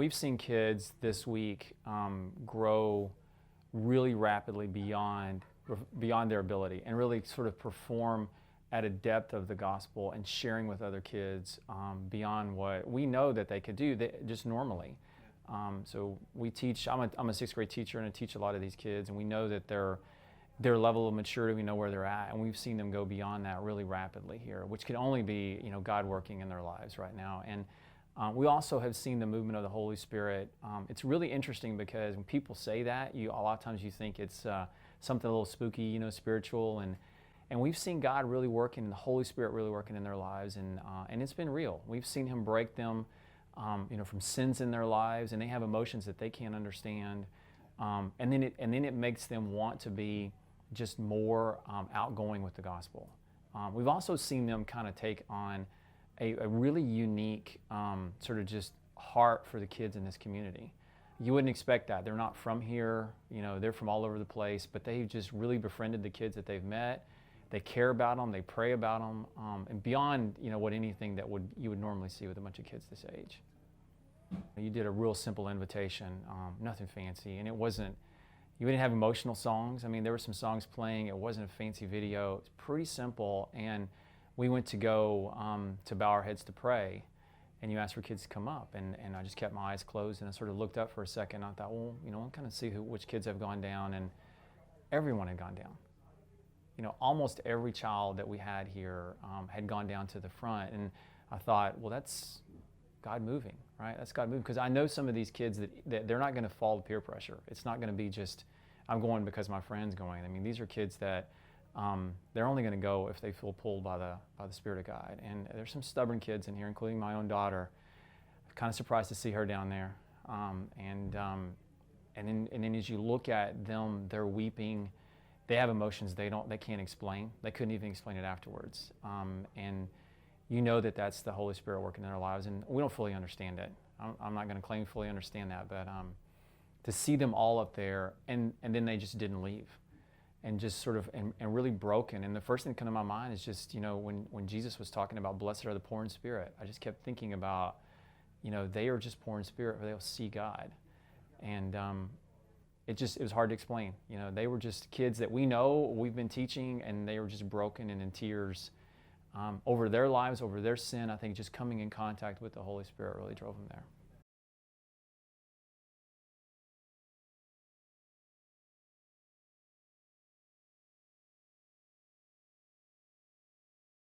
we've seen kids this week grow really rapidly beyond their ability, and really sort of perform at a depth of the gospel and sharing with other kids beyond what we know that they could do just normally. So we teach. I'm a sixth grade teacher, and I teach a lot of these kids, and we know that their level of maturity, we know where they're at, and we've seen them go beyond that really rapidly here, which can only be, God working in their lives right now. And we also have seen the movement of the Holy Spirit. It's really interesting because when people say that, a lot of times you think it's something a little spooky, spiritual, and we've seen God really working, the Holy Spirit really working in their lives, and it's been real. We've seen Him break them, from sins in their lives, and they have emotions that they can't understand, and then it makes them want to be just more outgoing with the gospel. We've also seen them kind of take on a really unique sort of just heart for the kids in this community. You wouldn't expect that. They're not from here, they're from all over the place, but they've just really befriended the kids that they've met. They care about them, they pray about them, and beyond what anything that you would normally see with a bunch of kids this age. You did a real simple invitation, nothing fancy, and you didn't have emotional songs. I mean, there were some songs playing. It wasn't a fancy video. It's pretty simple. And we went to go to bow our heads to pray. And you asked for kids to come up. And I just kept my eyes closed, and I sort of looked up for a second. I thought, well, I'll kind of see which kids have gone down. And everyone had gone down. Almost every child that we had here had gone down to the front. And I thought, well, that's God moving, right? That's God moving. Because I know some of these kids that they're not going to fall to peer pressure. It's not going to be just, I'm going because my friend's going. I mean, these are kids that they're only going to go if they feel pulled by the Spirit of God. And there's some stubborn kids in here, including my own daughter. I'm kind of surprised to see her down there. And then as you look at them, they're weeping. They have emotions they can't explain. They couldn't even explain it afterwards. And that's the Holy Spirit working in their lives, and we don't fully understand it. I'm not going to claim to fully understand that, but to see them all up there, and then they just didn't leave, and just sort of and really broken. And the first thing that came to my mind is just when Jesus was talking about blessed are the poor in spirit, I just kept thinking about they are just poor in spirit, but they'll see God, and it was hard to explain. They were just kids that we've been teaching, and they were just broken and in tears. Over their lives, over their sin. I think just coming in contact with the Holy Spirit really drove them there.